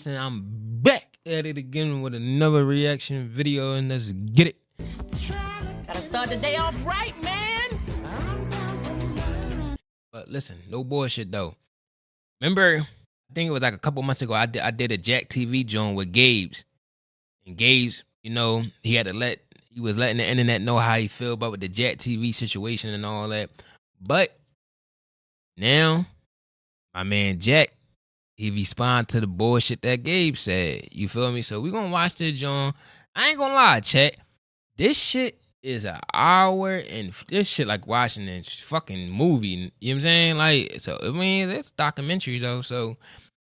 And I'm back at it again with another reaction video, and let's get it. Gotta start the day off right, man. But listen, no bullshit though. Remember, I think it was like a couple months ago, I did a Jack TV joint with Gabes. And Gabes, you know, he was letting the internet know how he feel about with the Jack TV situation and all that. But now, my man Jack, he respond to the bullshit that Gabe said. You feel me? So we gonna watch this, John. I ain't gonna lie, chat. This shit is an hour, and this shit like watching a fucking movie. You know what I'm saying? Like, so I mean, it's a documentary though. So,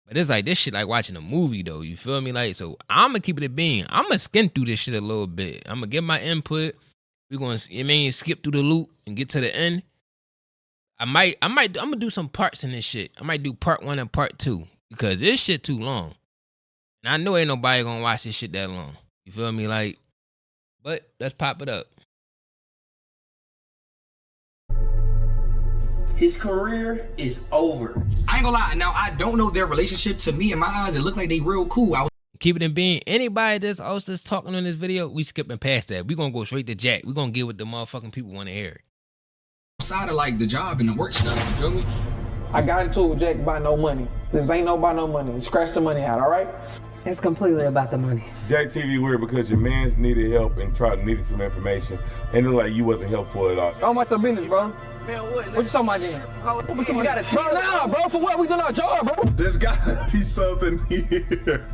but it's like this shit like watching a movie though. You feel me? Like, so I'm gonna keep it a bean. I'm gonna skim through this shit a little bit. I'm gonna give my input. We gonna, I mean, skip through the loop and get to the end. I'm gonna do some parts in this shit. I might do part 1 and part 2. Because this shit too long. And I know ain't nobody gonna watch this shit that long. You feel me? Like, but let's pop it up. His career is over. I ain't gonna lie. Now, I don't know their relationship. To me, in my eyes, it looked like they real cool. Keep it in being. Anybody that's also talking in this video, we skipping past that. We gonna go straight to Jack. We gonna get what the motherfucking people want to hear. Outside of like the job and the work stuff, you feel me? I got into it with Jack about no money. This ain't no about no money. Scratch the money out, all right? It's completely about the money. Jack TV weird because your mans needed help and needed some information, and it looked like you wasn't helpful at all. How much your business, bro? Man, what you talking about then? You gotta chill out, bro. For what? We doing our job, bro. There's gotta be something here.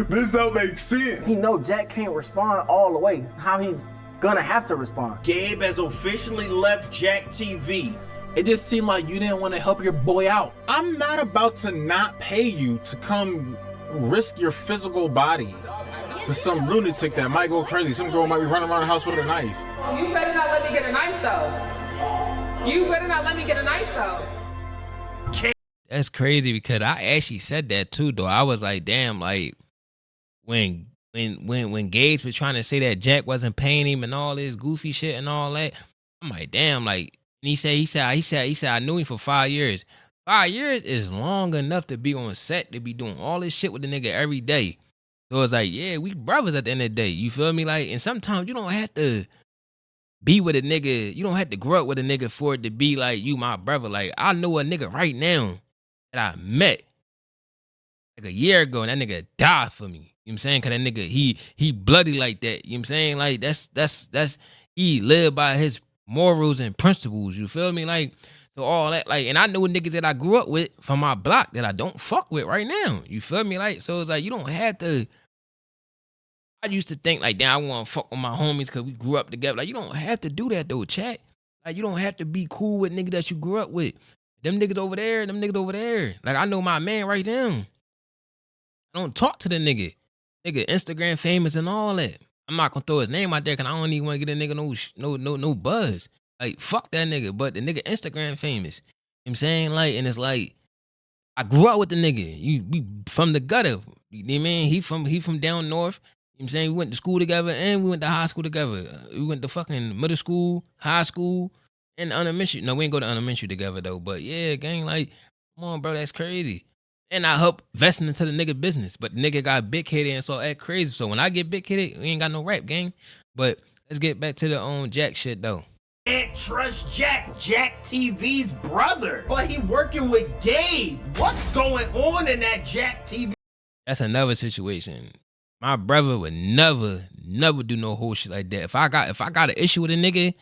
This don't make sense. He know Jack can't respond all the way. How he's gonna have to respond. Gabe has officially left Jack TV. It just seemed like you didn't want to help your boy out. I'm not about to not pay you to come risk your physical body to some lunatic that might go crazy. Some girl might be running around the house with a knife. You better not let me get a knife, though. You better not let me get a knife, though. That's crazy because I actually said that too, though. I was like, damn, like when Gage was trying to say that Jack wasn't paying him and all this goofy shit and all that, I'm like, damn, like. And he said, I knew him for 5 years. 5 years is long enough to be on set, to be doing all this shit with the nigga every day. So it's like, yeah, we brothers at the end of the day. You feel me? Like, and sometimes you don't have to be with a nigga. You don't have to grow up with a nigga for it to be like, you my brother. Like, I know a nigga right now that I met like a year ago, and that nigga died for me. You know what I'm saying? Cause that nigga, he bloody like that. You know what I'm saying? Like, that's he lived by his morals and principles, you feel me? Like, so all that, like, and I know niggas that I grew up with from my block that I don't fuck with right now, you feel me? Like, so it's like, you don't have to. I used to think like, damn, I want to fuck with my homies because we grew up together. Like, you don't have to do that though, chat. Like, you don't have to be cool with niggas that you grew up with. Them niggas over there, them niggas over there. Like, I know my man right now. I don't talk to the nigga. Nigga Instagram famous and all that. I'm not gonna throw his name out there because I don't even want to get a nigga no buzz. Like, fuck that nigga. But the nigga Instagram famous. You know what I'm saying? Like, and it's like, I grew up with the nigga. We from the gutter. You know what I mean? He from down north. You know what I'm saying? We went to school together and we went to high school together. We went to fucking middle school, high school, and elementary. No, we ain't go to elementary together though. But yeah, gang, like, come on, bro, that's crazy. And I help investing into the nigga business. But the nigga got big headed and so act crazy. So when I get big headed, we ain't got no rap, gang. But let's get back to the Jack shit though. Can't trust Jack TV's brother. But he working with Gabe. What's going on in that Jack TV? That's another situation. My brother would never do no whole shit like that. If I got an issue with a nigga,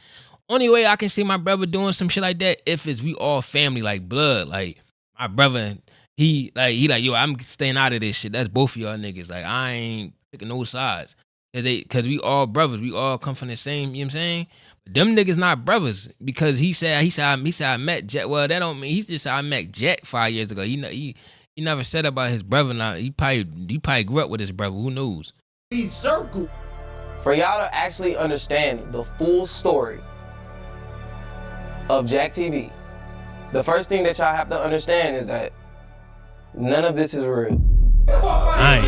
only way I can see my brother doing some shit like that if it's we all family, like blood. Like, my brother, he like, yo, I'm staying out of this shit. That's both of y'all niggas. Like, I ain't picking no sides. Cause we all brothers. We all come from the same, you know what I'm saying? But them niggas not brothers. Because he said I met Jack. Well, that don't mean, he just said I met Jack 5 years ago. He never said about his brother. Now he probably grew up with his brother. Who knows? He's circle. For y'all to actually understand the full story of Jack TV, the first thing that y'all have to understand is that none of this is real. I ain't.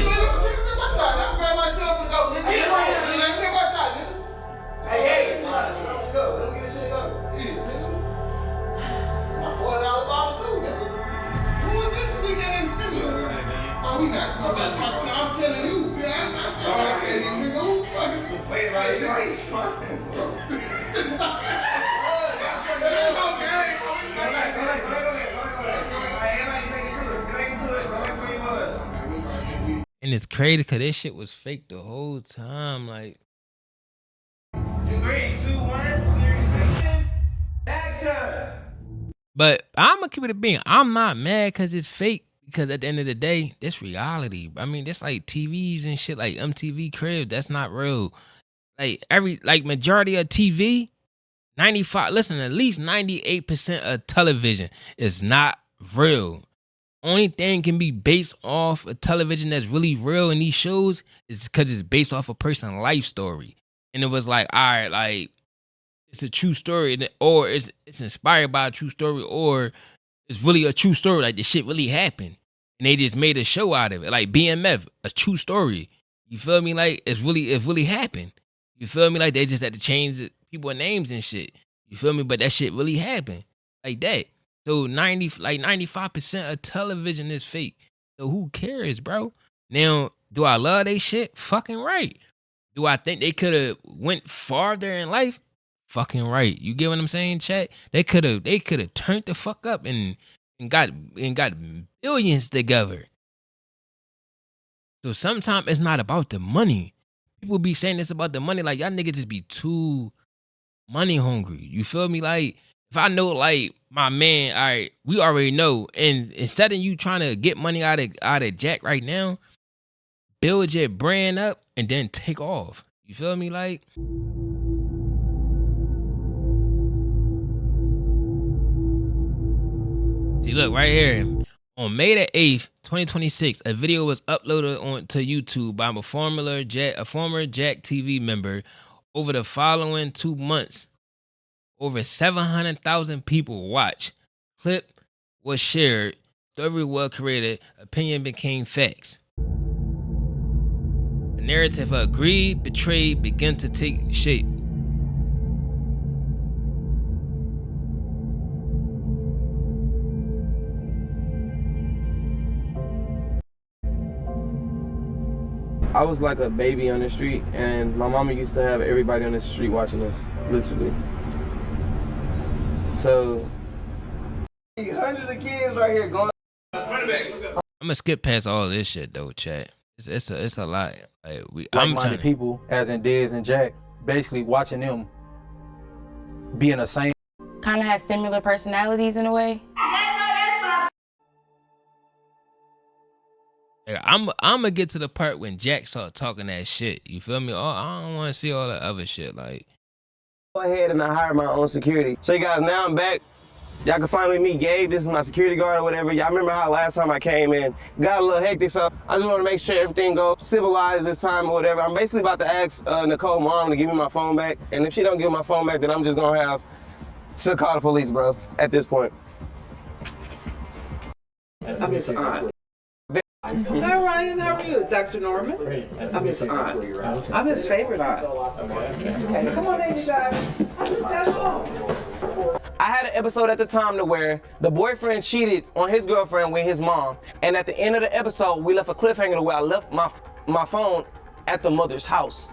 $40 bottle too, nigga. Who is this nigga in the studio? Oh, we not. And it's crazy because this shit was fake the whole time. Like, 3, 2, 1, series actions, action. but I'm gonna keep it a being. I'm not mad because it's fake. Because at the end of the day, this reality. I mean, this like TVs and shit like MTV Crib. That's not real. Like majority of TV, 95. Listen, at least 98% of television is not real. Only thing can be based off a television that's really real in these shows is because it's based off a person's life story. And it was like, all right, like it's a true story, or it's inspired by a true story, or it's really a true story. Like the shit really happened, and they just made a show out of it. Like BMF, a true story. You feel me? Like it really happened. You feel me? Like they just had to change people's names and shit. You feel me? But that shit really happened like that. So 95% of television is fake. So who cares, bro? Now, do I love they shit? Fucking right. Do I think they could have went farther in life? Fucking right. You get what I'm saying, chat? They could have turned the fuck up and got billions together. So sometimes it's not about the money. People be saying this about the money, like y'all niggas just be too money hungry. You feel me? Like if I know, like my man, all right, we already know. And instead of you trying to get money out of Jack right now, build your brand up and then take off. You feel me? Like. See, look right here. On May the 8th, 2026, a video was uploaded onto YouTube by a former Jack TV member. Over the following 2 months, over 700,000 people watched. Clip was shared. Story was created. Opinion became facts. The narrative of greed, betrayed, began to take shape. I was like a baby on the street, and my mama used to have everybody on the street watching us, literally. So, hundreds of kids right here going. I'm gonna skip past all this shit though, chat. It's a lot. Like Like-minded people, as in Dez and Jack, basically watching them be in the same. Kind of has similar personalities in a way. I'm gonna get to the part when Jack started talking that shit. You feel me? Oh, I don't want to see all that other shit. Like, go ahead and I hired my own security. So you guys, now I'm back. Y'all can finally meet Gabe. This is my security guard or whatever. Y'all remember how last time I came in, got a little hectic, so I just want to make sure everything goes civilized this time or whatever. I'm basically about to ask Nicole mom to give me my phone back, and if she don't give me my phone back, then I'm just gonna have to call the police, bro, at this point. Hi Ryan, how are you? Dr. Norman? I'm his aunt. I'm his favorite aunt. Okay, come on in, you guys. I had an episode at the time to where the boyfriend cheated on his girlfriend with his mom, and at the end of the episode, we left a cliffhanger to where I left my phone at the mother's house.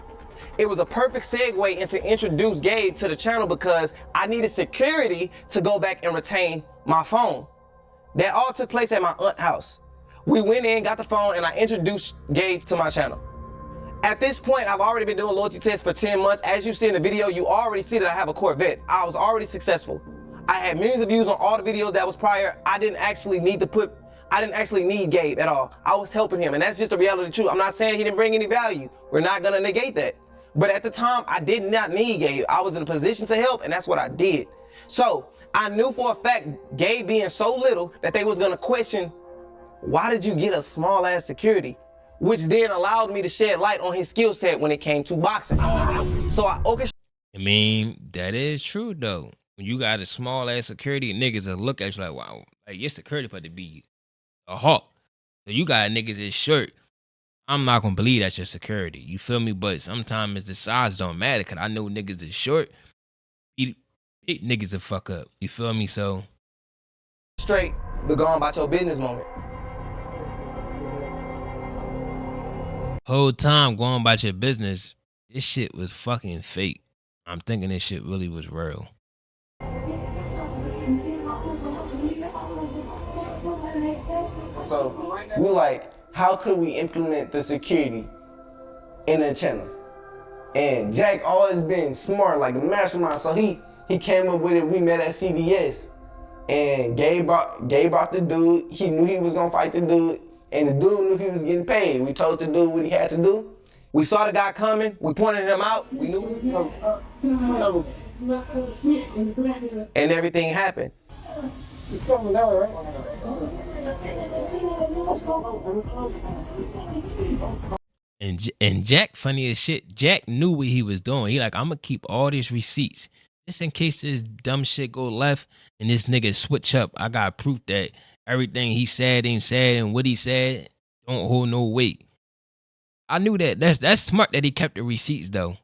It was a perfect segue into introduce Gabe to the channel because I needed security to go back and retain my phone. That all took place at my aunt's house. We went in, got the phone, and I introduced Gabe to my channel. At this point, I've already been doing loyalty tests for 10 months. As you see in the video, you already see that I have a Corvette. I was already successful. I had millions of views on all the videos that was prior. I didn't actually need Gabe at all. I was helping him, and that's just the reality of the truth. I'm not saying he didn't bring any value. We're not gonna negate that. But at the time, I did not need Gabe. I was in a position to help, and that's what I did. So I knew for a fact, Gabe being so little, that they was gonna question, why did you get a small ass security? Which then allowed me to shed light on his skill set when it came to boxing. So I mean, that is true though. When you got a small ass security, niggas will look at you like, wow, like your security about to be a hawk. So you got a nigga this short. I'm not gonna believe that's your security. You feel me? But sometimes the size don't matter, cause I know niggas is short. Big niggas will fuck up. You feel me? So straight, but go on about your business moment. Whole time going about your business, this shit was fucking fake. I'm thinking this shit really was real. So we like, how could we implement the security in the channel? And Jack always been smart, like a mastermind. So he came up with it. We met at CVS, and Gabe brought the dude. He knew he was gonna fight the dude, and the dude knew he was getting paid. We told the dude what he had to do. We saw the guy coming. We pointed him out. We knew, and everything happened. And Jack, funny as shit, Jack knew what he was doing. He like, I'm gonna keep all these receipts just in case this dumb shit go left and this nigga switch up. I got proof that everything he said ain't said and what he said don't hold no weight. I knew that. That's smart that he kept the receipts though.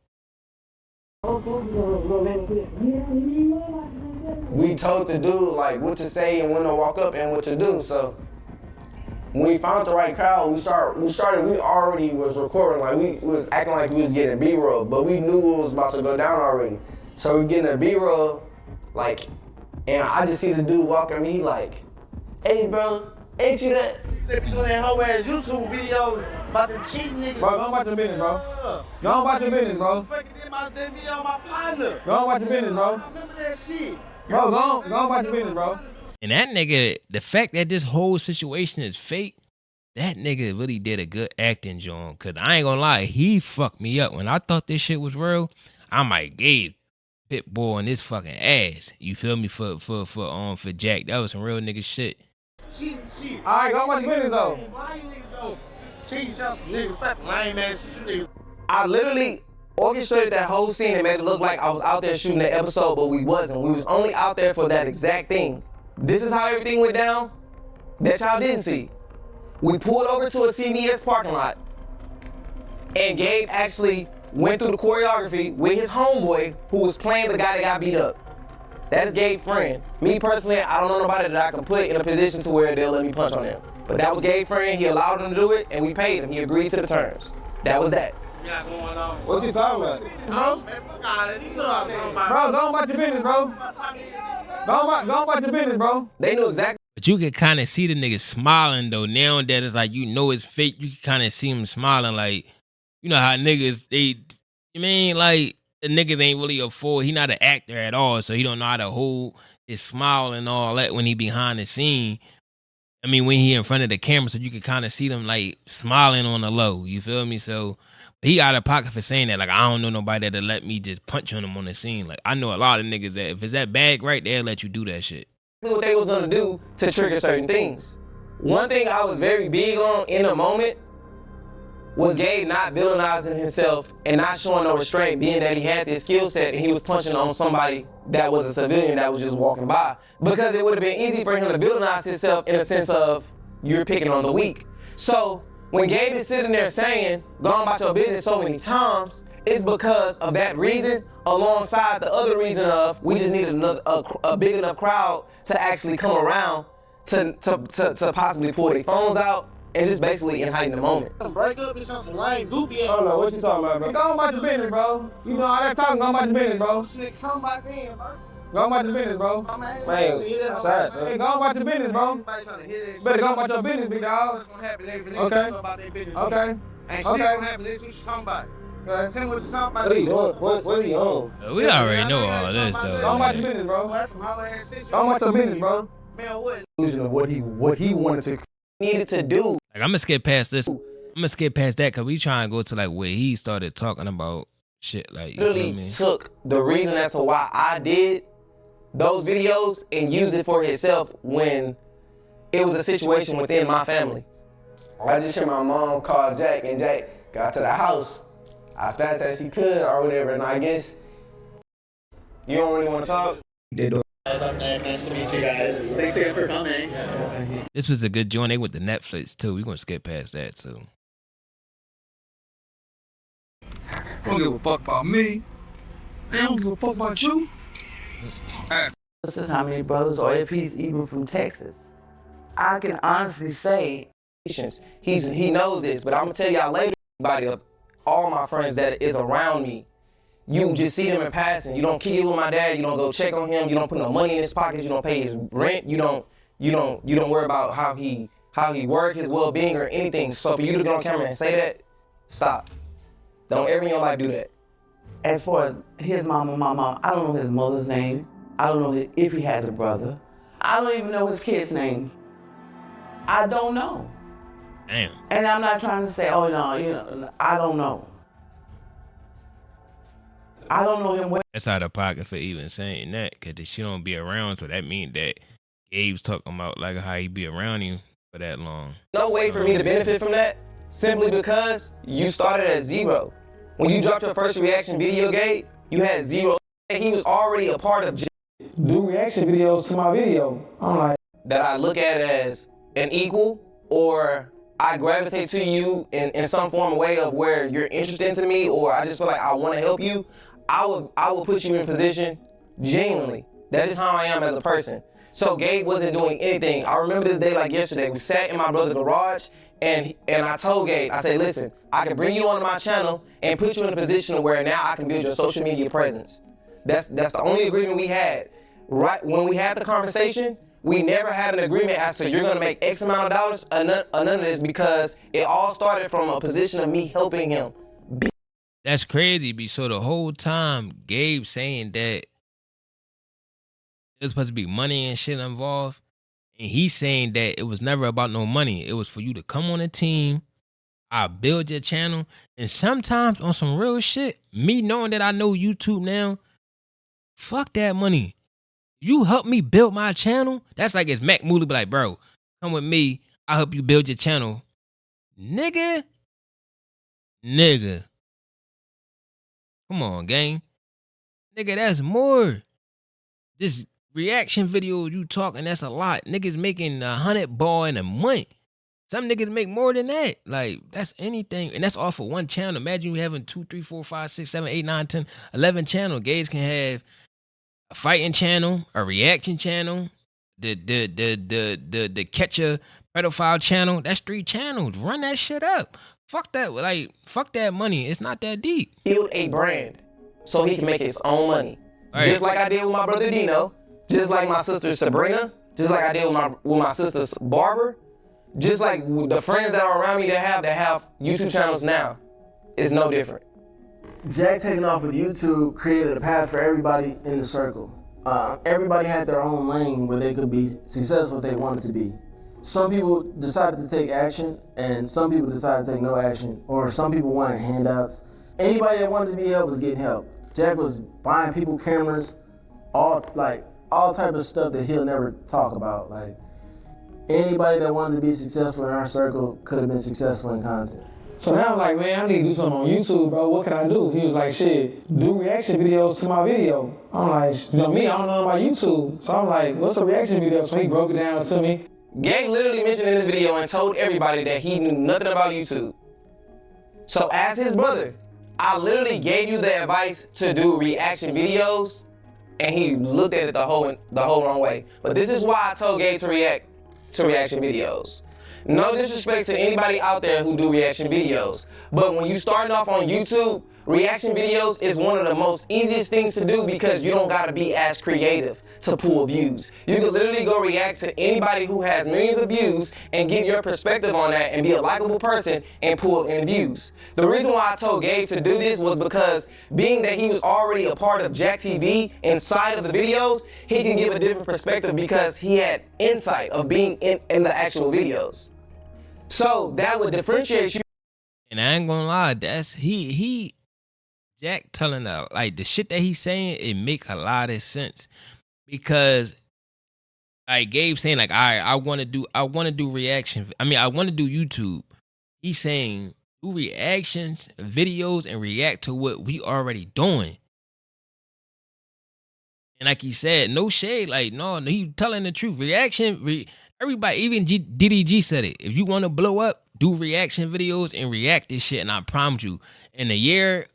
We told the dude like what to say and when to walk up and what to do. So when we found the right crowd, we already was recording, like we was acting like we was getting B-roll, but we knew what was about to go down already. So we getting a B-roll, like, and I just see the dude walking me, he like, hey bro, ain't you that? They be doing that whole ass YouTube video about the cheat niggas. Bro, go watch your business, bro. Go watch your business, bro. Fucking did my video on my partner. Go watch your business, bro. I remember that shit. Bro, go watch your business, bro. And that nigga, the fact that this whole situation is fake, that nigga really did a good acting job. Cause I ain't gonna lie, he fucked me up. When I thought this shit was real, I might gave Pitbull in this fucking ass. You feel me? For Jack. That was some real nigga shit. Shit. Alright, go watch your business though. Why you niggas though? Cheat shots, niggas, stop lame ass shit, you niggas. I literally orchestrated that whole scene and made it look like I was out there shooting that episode, but we wasn't. We was only out there for that exact thing. This is how everything went down that y'all didn't see. We pulled over to a CVS parking lot, and Gabe actually went through the choreography with his homeboy who was playing the guy that got beat up. That is Gabe's friend. Me personally, I don't know nobody that I can put in a position to where they'll let me punch on him. But that was Gabe's friend. He allowed him to do it, and we paid him. He agreed to the terms. That was that. What you talking about? Bro, man, fuck all that. You know what I'm talking about. Bro, go watch your business, bro. Go watch your business, bro. They knew exactly. But you could kind of see the nigga smiling though. Now that it's like, you know it's fake. You can kind of see him smiling like, you know how niggas, you mean like the niggas ain't really a fool. He not an actor at all. So he don't know how to hold his smile and all that when he behind the scene. I mean, when he in front of the camera, so you can kind of see them like smiling on the low. You feel me? So he out of pocket for saying that. Like, I don't know nobody that'll let me just punch on him on the scene. Like, I know a lot of niggas that if it's that bag right, they'll let you do that shit. What they was gonna do to trigger certain things. One thing I was very big on in the moment was Gabe not villainizing himself and not showing no restraint, being that he had this skill set and he was punching on somebody that was a civilian that was just walking by. Because it would have been easy for him to villainize himself in a sense of you're picking on the weak. So when Gabe is sitting there saying, go on about your business so many times, it's because of that reason, alongside the other reason of we just needed a big enough crowd to actually come around to possibly pull their phones out and just basically heighten the moment. Break up is some lame, goofy ass. I don't know what you talking about, bro. Go on about your business, bro. You know all that talking, go on about your business, bro. Niggas talking about them, bro. Go on about your business, bro. Man, shots. Hey, go on about your business, bro. Better go on about your business, big dog. What's gonna happen next? Okay. About their business. Okay. Ain't shit gonna happen. This what you talking about. Tell me what you talking about. What are you doing? What are you on? We already know all this though. Go on about your business, bro. That's some whole ass shit. Go on about your business, bro. Man, what? What he wanted to Needed to do. Like, I'm gonna skip past this. I'm gonna skip past that because we trying to go to like where he started talking about shit. Like, you feel Literally me? took the reason as to why I did those videos and used it for himself when it was a situation within my family. I just hear my mom call Jack, and Jack got to the house as fast as she could or whatever, and I guess you don't really want to talk. Nice to meet you guys. Thanks again for coming. This was a good joint. They went to Netflix too. We gonna skip past that too. Don't give a fuck about me. They don't give a fuck about you. This is how many brothers, or if he's even from Texas. I can honestly say, He knows this, but I'm gonna tell y'all later. Everybody all my friends that is around me, you just see them in passing. You don't kick it with my dad. You don't go check on him. You don't put no money in his pocket. You don't pay his rent. You don't worry about how he work, his well-being, or anything. So for you to get on camera and say that, stop. Don't ever in your life do that. As far as his mama, I don't know his mother's name. I don't know if he has a brother. I don't even know his kid's name. I don't know. Damn. And I'm not trying to say, oh no, I don't know. I don't know him well. That's out of pocket for even saying that, because she don't be around, so that means that Gabe's talking about like how he be around you for that long. No way for me to benefit from that, simply because you started at 0. When you dropped your first reaction video, Gabe, you had 0. He was already a part of do reaction videos to my video. I'm like, that I look at as an equal, or I gravitate to you in some form of way of where you're interested in me, or I just feel like I want to help you. I will put you in position genuinely. That's just how I am as a person. So Gabe wasn't doing anything. I remember this day like yesterday. We sat in my brother's garage, and I told Gabe, I said, listen, I can bring you onto my channel and put you in a position where now I can build your social media presence. That's the only agreement we had. Right when we had the conversation, we never had an agreement as to you're gonna make X amount of dollars or none of this, because it all started from a position of me helping him. That's crazy. So the whole time Gabe saying that there's supposed to be money and shit involved, and he's saying that it was never about no money. It was for you to come on a team, I build your channel, and sometimes on some real shit, me knowing that I know YouTube now, fuck that money. You help me build my channel. That's like if Mac Mooley be like, bro, come with me, I'll help you build your channel. Nigga. Come on, gang. Nigga, that's more. This reaction videos you talking, that's a lot. Niggas making $100 in a month. Some niggas make more than that. Like, that's anything. And that's all for one channel. Imagine you having 2, 3, 4, 5, 6, 7, 8, 9, 10, 11 channels. Gage can have a fighting channel, a reaction channel, the catcher pedophile channel. That's 3 channels. Run that shit up. Fuck that. Like, fuck that money. It's not that deep. Build a brand so he can make his own money. Right. Just like I did with my brother Dino, just like my sister Sabrina, just like I did with my sister Barber, just like the friends that are around me that have YouTube channels now. It's no different. Jack taking off with YouTube created a path for everybody in the circle. Everybody had their own lane where they could be successful if they wanted to be. Some people decided to take action, and some people decided to take no action, or some people wanted handouts. Anybody that wanted to be helped was getting help. Jack was buying people cameras, all type of stuff that he'll never talk about. Like, anybody that wanted to be successful in our circle could have been successful in content. So now I'm like, man, I need to do something on YouTube, bro. What can I do? He was like, shit, do reaction videos to my video. I'm like, you know me, I don't know about YouTube. So I'm like, what's a reaction video? So he broke it down to me. Gabe literally mentioned in this video and told everybody that he knew nothing about YouTube. So as his brother, I literally gave you the advice to do reaction videos, and he looked at it the whole wrong way. But this is why I told Gabe to react to reaction videos. No disrespect to anybody out there who do reaction videos, but when you starting off on YouTube, reaction videos is one of the most easiest things to do because you don't gotta be as creative to pull views. You can literally go react to anybody who has millions of views and give your perspective on that and be a likable person and pull in views. The reason why I told Gabe to do this was because being that he was already a part of Jack TV inside of the videos, he can give a different perspective because he had insight of being in the actual videos. So that would differentiate you. And I ain't gonna lie, that's Jack telling out like the shit that he's saying, it make a lot of sense. Because like Gabe saying, like, all right, I wanna do reaction. I wanna do YouTube. He's saying do reactions, videos, and react to what we already doing. And like he said, no shade, like no, he telling the truth. Everybody, even DDG said it. If you want to blow up, do reaction videos and react this shit. And I promise you, in a year,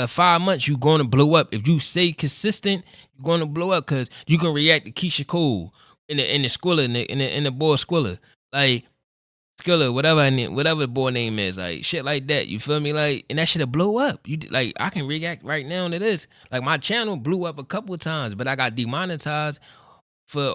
5 months, you're going to blow up. If you stay consistent, you're going to blow up because you can react to Keisha Cole in the Squilla, in the boy Squilla. Like, Skilla, whatever the boy name is, like shit like that. You feel me? Like, and that shit'll blow up. Like I can react right now to this. Like my channel blew up a couple of times, but I got demonetized for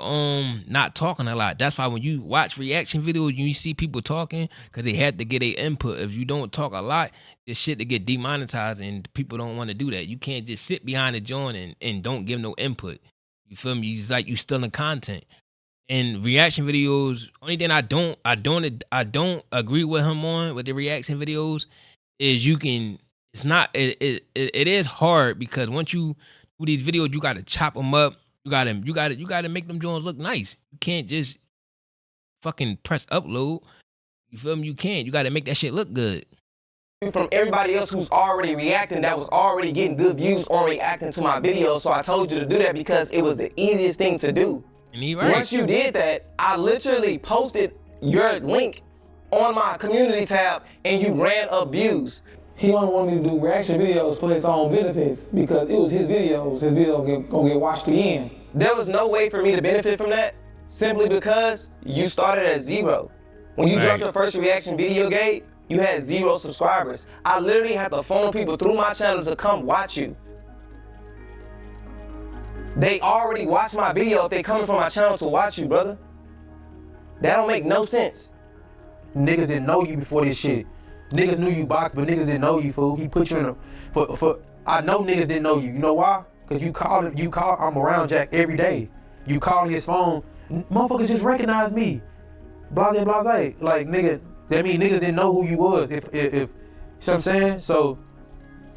not talking a lot. That's why when you watch reaction videos, you see people talking because they had to get their input. If you don't talk a lot, this shit to get demonetized, and people don't want to do that. You can't just sit behind the joint and don't give no input. You feel me? It's like you stealing content. And reaction videos, only thing I don't agree with him on with the reaction videos is it is hard because once you do these videos, you gotta chop them up. You gotta make them joints look nice. You can't just fucking press upload. You feel me? You can't. You gotta make that shit look good. From everybody else who's already reacting, that was already getting good views on reacting to my videos. So I told you to do that because it was the easiest thing to do. Right. Once you did that, I literally posted your link on my community tab and you ran up views. He only wanted me to do reaction videos for his own benefits because it was his videos. His videos gonna get watched again. There was no way for me to benefit from that simply because you started at 0. When you dropped your first reaction video, Gabe, you had 0 subscribers. I literally had to funnel people through my channel to come watch you. They already watched my video if they coming from my channel to watch you, brother. That don't make no sense. Niggas didn't know you before this shit. Niggas knew you boxed, but niggas didn't know you, fool. He put you in a, I know niggas didn't know you. You know why? Cause you call, I'm around Jack every day. You call his phone, motherfuckers just recognize me. Blase, blase. Like, nigga, that mean niggas didn't know who you was. If you know what I'm saying? So,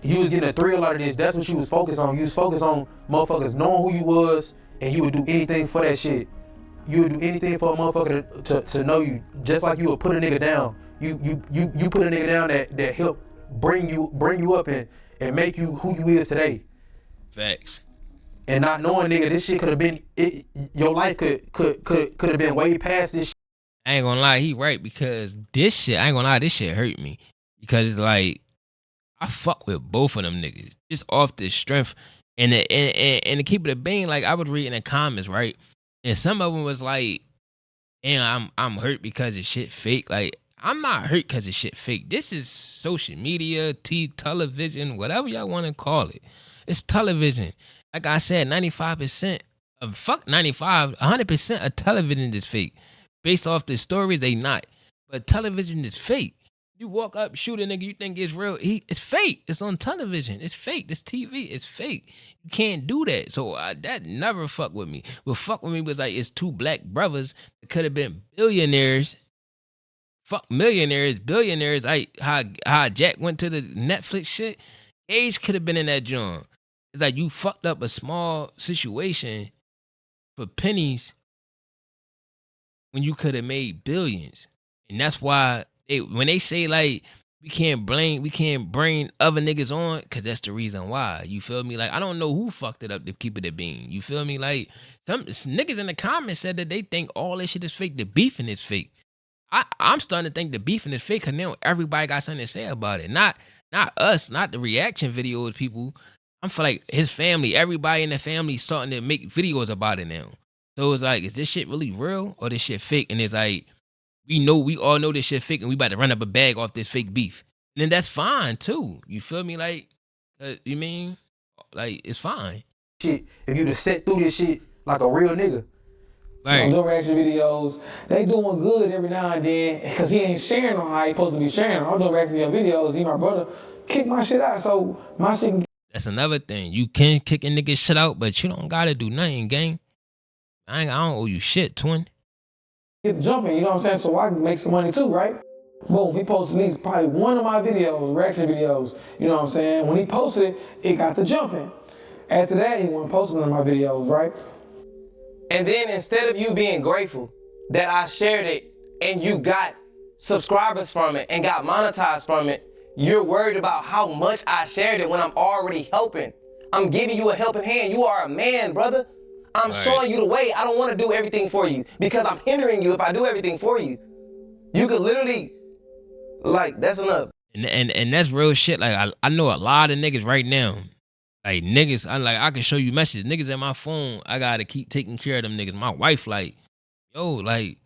you was getting a thrill out of this. That's what you was focused on. You was focused on motherfuckers knowing who you was, and you would do anything for that shit. You would do anything for a motherfucker to know you, just like you would put a nigga down. You put a nigga down that helped bring you up and make you who you is today. Facts. And not knowing, nigga, this shit could have been your life could have been way past this shit. I ain't gonna lie, he right, because this shit, I ain't gonna lie, this shit hurt me. Because it's like, I fuck with both of them niggas. Just off the strength. And to keep it a bean, like I would read in the comments, right? And some of them was like, and I'm hurt because the shit fake. Like, I'm not hurt because the shit fake. This is social media, television, whatever y'all want to call it. It's television. Like I said, 95% of, fuck 95, 100% of television is fake. Based off the stories, they not. But television is fake. You walk up, shoot a nigga, you think it's real. It's fake. It's on television. It's fake. This TV. It's fake. You can't do that. So that never fuck with me. What fuck with me was like, it's two black brothers that could have been billionaires. Fuck millionaires, billionaires. Like how Jack went to the Netflix shit. Age could have been in that joint. It's like you fucked up a small situation for pennies when you could have made billions. And that's why when they say like we can't bring other niggas on, cause that's the reason why. You feel me? Like I don't know who fucked it up to keep it a bean. You feel me? Like some niggas in the comments said that they think all this shit is fake. The beefing is fake. I'm starting to think the beefing is fake, cause now everybody got something to say about it. Not us, not the reaction videos people. I'm for like his family, everybody in the family starting to make videos about it now. So it's like, is this shit really real or this shit fake? And it's like, we all know this shit fake and we about to run up a bag off this fake beef. And then that's fine too. You feel me? Like, you mean? Like, it's fine. Shit, if you just sit through this shit like a real nigga. Right. Doing reaction videos, they doing good every now and then, because he ain't sharing on how he supposed to be sharing. I'm doing reaction videos, he my brother, kick my shit out so my shit can. That's another thing. You can kick a nigga shit out, but you don't gotta do nothing, gang. I don't owe you shit, twin. Get the jumping, you know what I'm saying? So I can make some money too, right? Boom, he posted at least probably one of my videos, reaction videos, you know what I'm saying? When he posted it, it got the jumping. After that, he wasn't posting on my videos, right? And then instead of you being grateful that I shared it and you got subscribers from it and got monetized from it, you're worried about how much I shared it when I'm already helping. I'm giving you a helping hand. You are a man, brother. I'm showing you the way. I don't want to do everything for you because I'm hindering you if I do everything for you. You could literally, like, that's enough. And that's real shit. Like, I know a lot of niggas right now. Like, niggas, I can show you messages. Niggas at my phone, I got to keep taking care of them niggas. My wife, like, yo, like,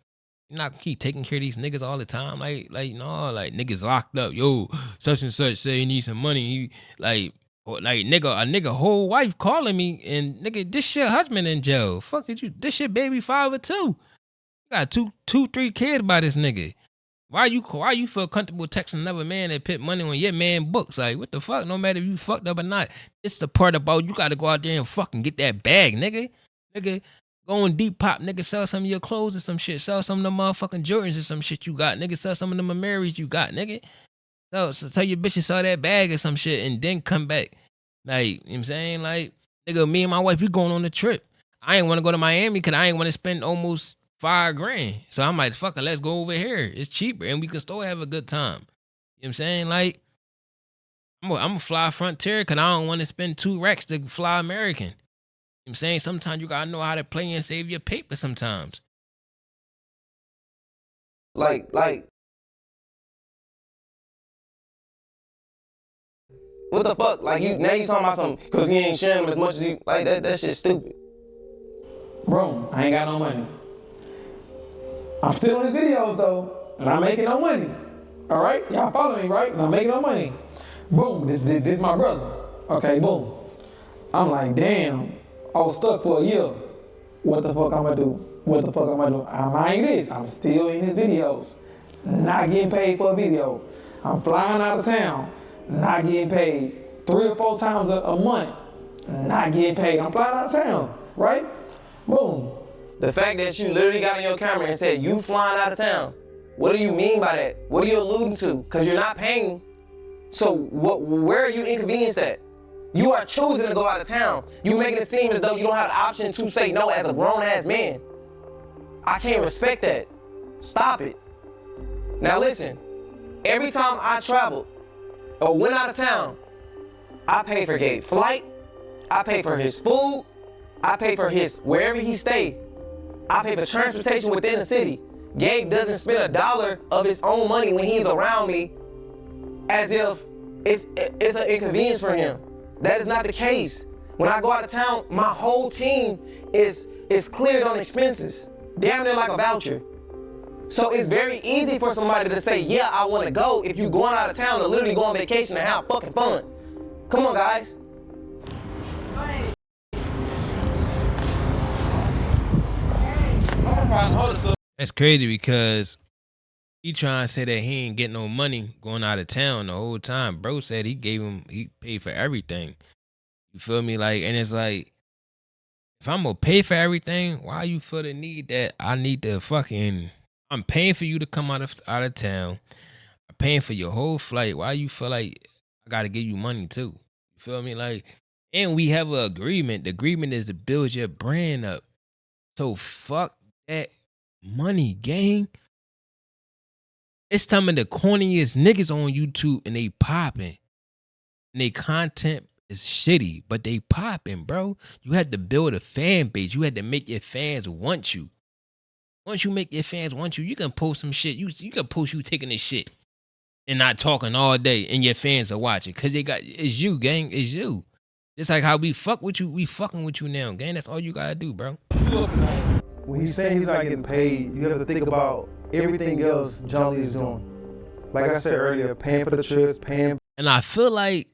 You're not gonna keep taking care of these niggas all the time. Like no, like niggas locked up. Yo, such and such say he need some money. He like nigga, a nigga whole wife calling me and nigga, this shit husband in jail. Fuck it, you. This shit baby father too. You got two, 3 kids by this nigga. Why you feel comfortable texting another man that put money on your man books? Like, what the fuck? No matter if you fucked up or not. It's the part about you gotta go out there and fucking get that bag, nigga. Nigga, go on Depop, nigga, sell some of your clothes or some shit. Sell some of them motherfucking Jordans or some shit you got. Nigga, sell some of them Marys you got, nigga. So tell your bitch to sell that bag or some shit and then come back. Like, you know what I'm saying? Like, nigga, me and my wife, we going on a trip. I ain't want to go to Miami because I ain't want to spend almost $5,000. So I'm like, fuck it, let's go over here. It's cheaper and we can still have a good time. You know what I'm saying? Like, I'm gonna fly Frontier because I don't want to spend 2 racks to fly American. You know what I'm saying? Sometimes you gotta know how to play and save your paper sometimes. Like, what the fuck? Like, you talking about something because you ain't sharing them as much as you, like, that shit's stupid. Bro, I ain't got no money. I'm still in his videos though, and I'm making no money. All right, y'all follow me, right? And I'm making no money. Boom, this my brother. Okay, boom. I'm like, damn, I was stuck for a year. What the fuck I'm gonna do? What the fuck I'm gonna do? I'm mind this, I'm still in his videos. Not getting paid for a video. I'm flying out of town, not getting paid. 3 or 4 times a month, not getting paid. I'm flying out of town, right? Boom. The fact that you literally got on your camera and said you flying out of town, what do you mean by that? What are you alluding to? Because you're not paying. So where are you inconvenienced at? You are choosing to go out of town. You making it seem as though you don't have the option to say no as a grown-ass man. I can't respect that. Stop it. Now listen, every time I traveled or went out of town, I paid for Gabe's flight, I paid for his food, I paid for his wherever he stayed. I pay for transportation within the city. Gabe doesn't spend $1 of his own money when he's around me as if it's an inconvenience for him. That is not the case. When I go out of town, my whole team is cleared on expenses. Damn near like a voucher. So it's very easy for somebody to say, yeah, I want to go if you're going out of town to literally go on vacation and have fucking fun. Come on, guys. That's crazy because he trying to say that he ain't getting no money going out of town the whole time. Bro said he paid for everything. You feel me? Like, and it's like, if I'm gonna pay for everything, why you feel the need that I need to I'm paying for you to come out of town. I'm paying for your whole flight. Why you feel like I gotta give you money too? You feel me? Like, and we have an agreement. The agreement is to build your brand up. So fuck that money, gang. It's some of the corniest niggas on YouTube and they popping. And they content is shitty, but they popping, bro. You had to build a fan base. You had to make your fans want you. Once you make your fans want you, you can post some shit. You can post you taking this shit and not talking all day and your fans are watching. Cause it's you, gang. It's you. Just like how we fuck with you, we fucking with you now, gang. That's all you gotta do, bro. When he's saying he's not getting paid, you have to think about everything else John Lee is doing. Like I said earlier, paying for the trips, paying. And I feel like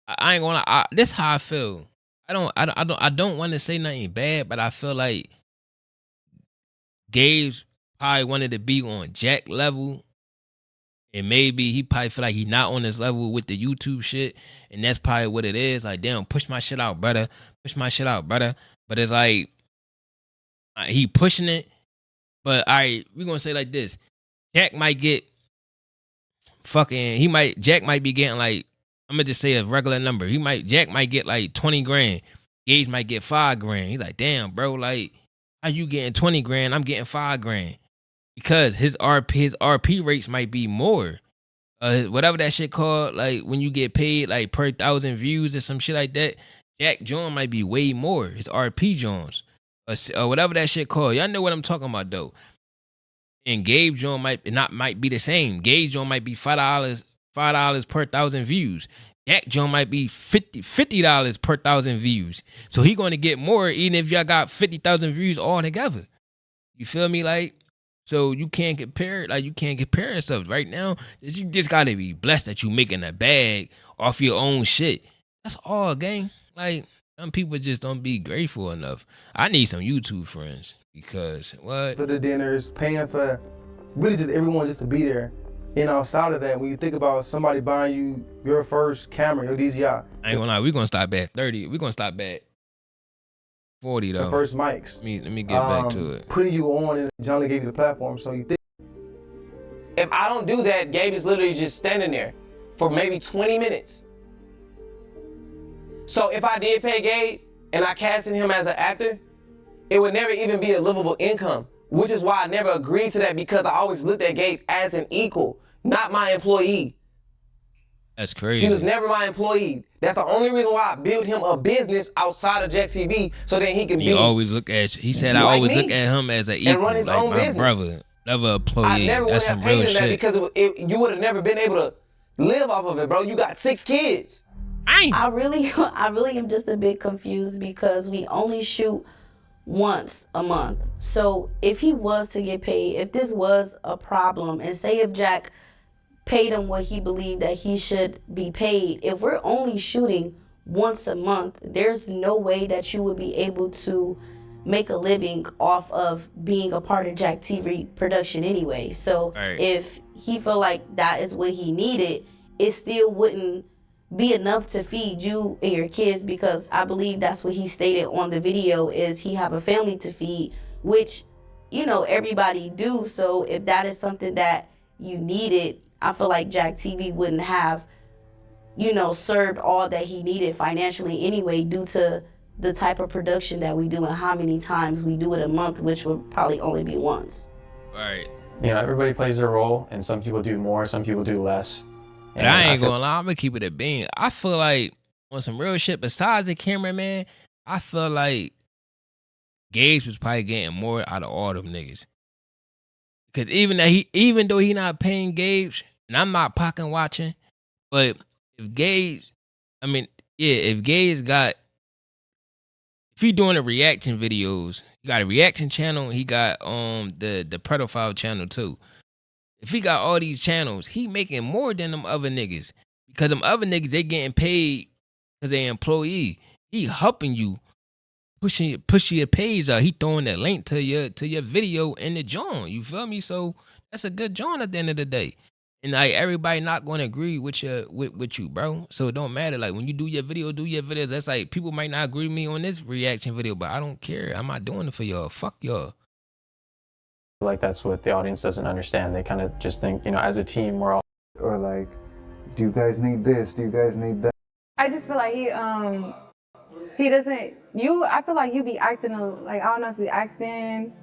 I ain't gonna. That's how I feel. I don't want to say nothing bad, but I feel like Gabe's probably wanted to be on Jack level, and maybe he probably feel like he's not on this level with the YouTube shit, and that's probably what it is. Like, damn, push my shit out, brother. Push my shit out, brother. But it's like he pushing it. But all right, we're gonna say like this: Jack might get Jack might be getting like, I'm gonna just say a regular number. Jack might get like 20 grand. Gage might get 5 grand. He's like, damn, bro, like, how you getting 20 grand? I'm getting 5 grand. Because his RP rates might be more. Whatever that shit called, like when you get paid like per 1,000 views or some shit like that, Jack John might be way more. His RP Jones. Or whatever that shit called. Y'all know what I'm talking about though. And Gabe John might be the same. Gabe John might be $5 per 1,000 views. Jack John might be $50 per 1,000 views. So he going to get more even if y'all got 50,000 views all together. You feel me? Like, So you can't compare, like you can't compare yourself right now. You just gotta be blessed that you making a bag off your own shit. That's all, gang. Like some people just don't be grateful enough. I need some YouTube friends because what? For the dinners, paying for really just everyone just to be there. And outside of that, when you think about somebody buying you your first camera, your DJI. I ain't gonna lie, we're gonna stop at 30. We're gonna stop at 40 though. The first mics. Let me get back to it. Putting you on, and Johnny gave you the platform, so you think. If I don't do that, Gabe is literally just standing there for maybe 20 minutes. So if I did pay Gabe and I casted him as an actor, it would never even be a livable income, which is why I never agreed to that, because I always looked at Gabe as an equal, not my employee. That's crazy. He was never my employee. That's the only reason why I built him a business outside of Jack TV, so that he can He always look at you. He said I always look at him as an equal, run his like own my business. brother, never employee. I never would That's have some paid real him that shit. because you would have never been able to live off of it, bro. You got 6 kids. I really am just a bit confused because we only shoot once a month. So if he was to get paid, if this was a problem, and say if Jack paid him what he believed that he should be paid, if we're only shooting once a month, there's no way that you would be able to make a living off of being a part of Jack TV production anyway. So if he felt like that is what he needed, it still wouldn't be enough to feed you and your kids, because I believe that's what he stated on the video, is he have a family to feed, which, you know, everybody do. So if that is something that you needed, I feel like Jack TV wouldn't have, you know, served all that he needed financially anyway, due to the type of production that we do and how many times we do it a month, which would probably only be once. Right. You know, everybody plays their role, and some people do more, some people do less. But I ain't gonna lie, I'm gonna keep it a bean. I feel like on some real shit, besides the cameraman, I feel like Gage was probably getting more out of all them niggas. Cause even though he not paying Gage, and I'm not pocket watching, but if Gage if he doing the reaction videos, he got a reaction channel, he got the pedophile channel too. If he got all these channels, he making more than them other niggas. Because them other niggas, they getting paid because they employee. He helping you, pushing your page out. He throwing that link to your video in the joint. You feel me? So that's a good joint at the end of the day. And like everybody not gonna agree with you, bro. So it don't matter. Like when you do your videos. That's like people might not agree with me on this reaction video, but I don't care. I'm not doing it for y'all. Fuck y'all. Like that's what the audience doesn't understand. They kind of just think, you know, as a team, we're all. Or like, do you guys need this? Do you guys need that? I just feel like he doesn't. I feel like you be acting like, I don't know if you acting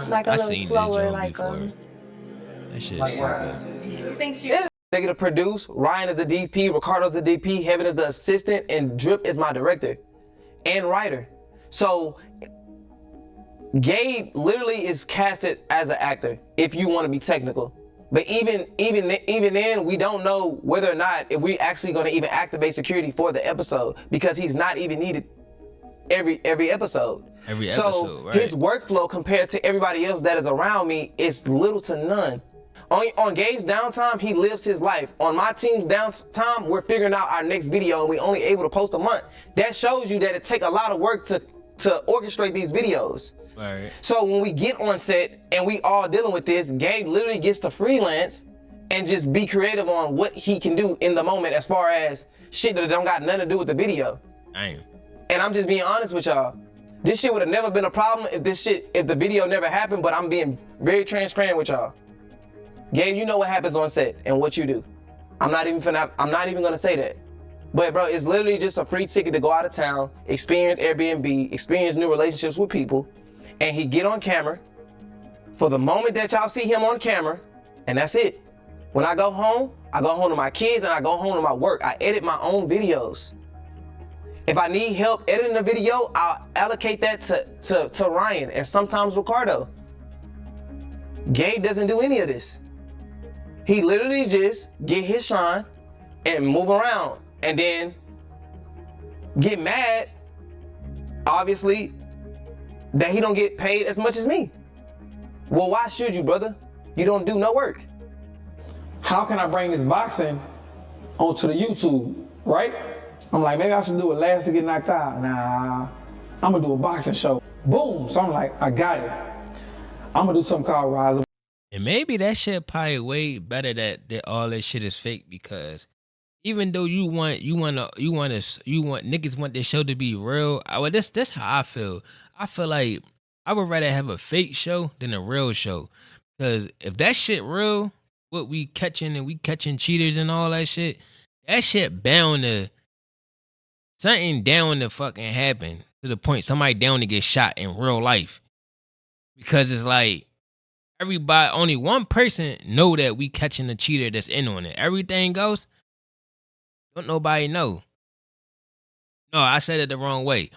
like a little slower, like that shit like He thinks you. Executive produce. Ryan is a DP. Ricardo's a DP. Heaven is the assistant, and Drip is my director and writer. So Gabe literally is casted as an actor, if you want to be technical. But even then, we don't know whether or not if we actually going to even activate security for the episode, because he's not even needed every episode. So right. His workflow compared to everybody else that is around me is little to none. On Gabe's downtime, he lives his life. On my team's downtime, we're figuring out our next video, and we're only able to post a month. That shows you that it takes a lot of work to orchestrate these videos. Right. So when we get on set and we all dealing with this, Gabe literally gets to freelance and just be creative on what he can do in the moment, as far as shit that don't got nothing to do with the video. Damn. And I'm just being honest with y'all. This shit would have never been a problem if the video never happened, but I'm being very transparent with y'all. Gabe, you know what happens on set and what you do. I'm not even gonna say that. But bro, it's literally just a free ticket to go out of town, experience Airbnb, experience new relationships with people, and he get on camera for the moment that y'all see him on camera, and that's it. When I go home to my kids, and I go home to my work. I edit my own videos. If I need help editing a video, I'll allocate that to Ryan and sometimes Ricardo. Gabe doesn't do any of this. He literally just get his shine and move around, and then get mad, obviously, that he don't get paid as much as me. Well, why should you, brother? You don't do no work. How can I bring this boxing onto the YouTube, right? I'm like, maybe I should do it last to get knocked out. Nah, I'm gonna do a boxing show. Boom, so I'm like, I got it. I'm gonna do something called Rise Up. And maybe that shit probably way better that all that shit is fake, because even though you want niggas want this show to be real. This how I feel. I feel like I would rather have a fake show than a real show, because if that shit real, what we catching cheaters and all that shit bound to something down to fucking happen, to the point somebody down to get shot in real life, because it's like everybody, only one person know that we catching the cheater that's in on it. Everything else, don't nobody know. No, I said it the wrong way.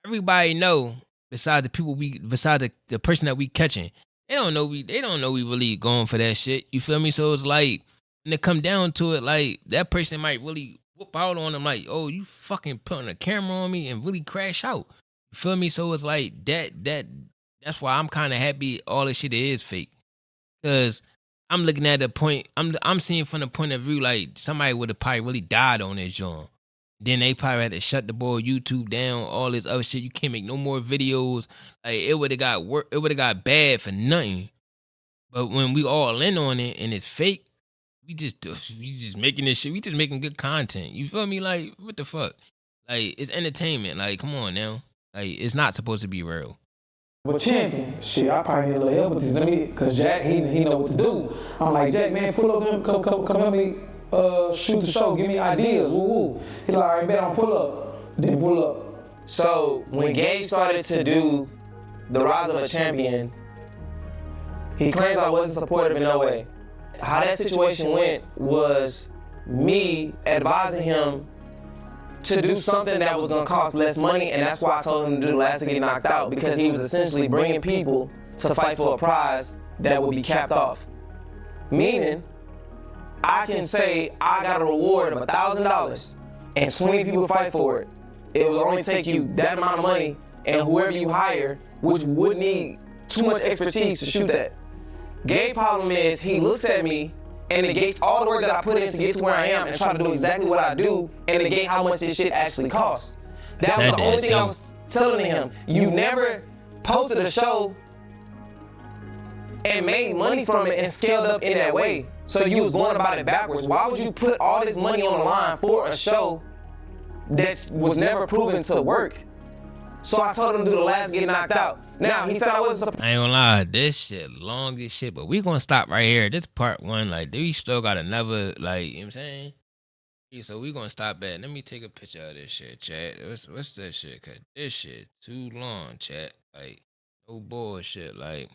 Everybody know besides the person that we catching. They don't know we really going for that shit. You feel me? So it's like when it come down to it, like that person might really whoop out on them, like, oh, you fucking putting a camera on me, and really crash out. You feel me? So it's like that's why I'm kind of happy all this shit is fake, because I'm looking at the point, I'm seeing from the point of view like somebody would have probably really died on this joint. Then they probably had to shut the boy YouTube down, all this other shit. You can't make no more videos. Like it would have got bad for nothing. But when we all in on it and it's fake, we just making this shit. We just making good content. You feel me? Like what the fuck? Like it's entertainment. Like come on now. Like it's not supposed to be real. With champion, shit, I probably need a little help with this. Cause Jack, he know what to do. I'm like, Jack, man, pull up, come help me shoot the show, give me ideas. Woo woo. He like, all right, bet I'm pull up. Then pull up. So when Gabe started to do the Rise of a Champion, he claims I wasn't supportive in no way. How that situation went was me advising him to do something that was gonna cost less money, and that's why I told him to do Last to Get Knocked Out, because he was essentially bringing people to fight for a prize that would be capped off. Meaning, I can say I got a reward of $1,000 and 20 people fight for it. It will only take you that amount of money, and whoever you hire, which would need too much expertise to shoot that. Gabe's problem is he looks at me and negates all the work that I put in to get to where I am and try to do exactly what I do and negate how much this shit actually costs. That was the only thing I was telling him. You never posted a show and made money from it and scaled up in that way. So you was going about it backwards. Why would you put all this money on the line for a show that was never proven to work? So I told him to do the Last Get Knocked Out. Now, he said I wasn't. I ain't gonna lie, this shit long as shit, but we gonna stop right here. This part one, like, we still got another, like, you know what I'm saying? Yeah, so we gonna stop at, let me take a picture of this shit, chat. What's this shit? Cause this shit too long, chat. Like, no bullshit, like.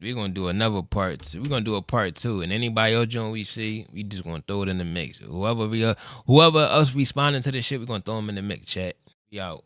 We're gonna do another part 2. We're gonna do a part 2, and anybody else join we see, we just gonna throw it in the mix. Whoever else responding to this shit, we're gonna throw them in the mix, chat. We out.